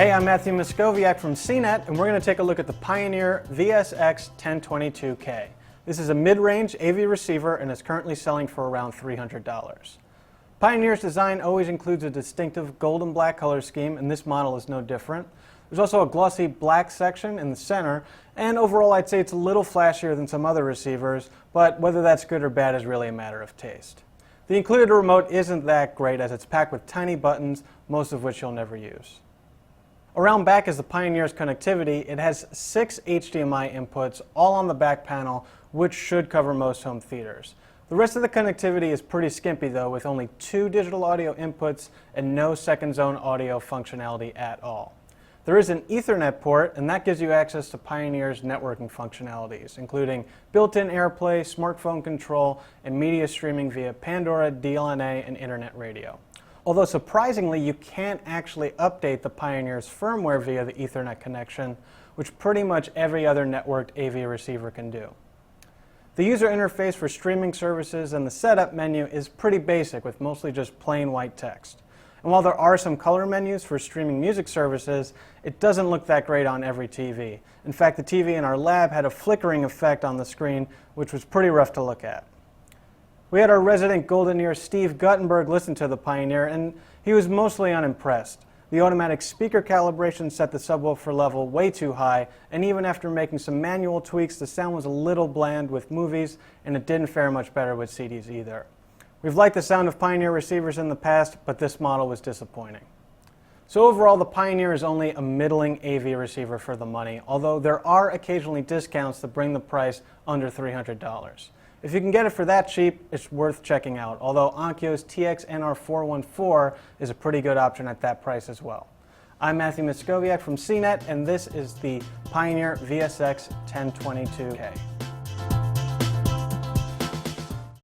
Hey, I'm Matthew Moscoviak from CNET, and we're going to take a look at the Pioneer VSX-1022-K. This is a mid-range AV receiver and is currently selling for around $300. Pioneer's design always includes a distinctive gold and black color scheme, and this model is no different. There's also a glossy black section in the center, and overall I'd say it's a little flashier than some other receivers, but whether that's good or bad is really a matter of taste. The included remote isn't that great as it's packed with tiny buttons, most of which you'll never use. Around back is the Pioneer's connectivity. It has 6 HDMI inputs, all on the back panel, which should cover most home theaters. The rest of the connectivity is pretty skimpy though, with only 2 digital audio inputs and no second zone audio functionality at all. There is an Ethernet port, and that gives you access to Pioneer's networking functionalities, including built-in AirPlay, smartphone control, and media streaming via Pandora, DLNA, and Internet Radio. Although surprisingly, you can't actually update the Pioneer's firmware via the Ethernet connection, which pretty much every other networked AV receiver can do. The user interface for streaming services and the setup menu is pretty basic, with mostly just plain white text. And while there are some color menus for streaming music services, it doesn't look that great on every TV. In fact, the TV in our lab had a flickering effect on the screen, which was pretty rough to look at. We had our resident golden ear Steve Guttenberg listen to the Pioneer, and he was mostly unimpressed. The automatic speaker calibration set the subwoofer level way too high, and even after making some manual tweaks, the sound was a little bland with movies, and it didn't fare much better with CDs either. We've liked the sound of Pioneer receivers in the past, but this model was disappointing. So overall, the Pioneer is only a middling AV receiver for the money, although there are occasionally discounts that bring the price under $300. If you can get it for that cheap, it's worth checking out, although Onkyo's TX-NR414 is a pretty good option at that price as well. I'm Matthew Moscoviak from CNET, and this is the Pioneer VSX-1022-K.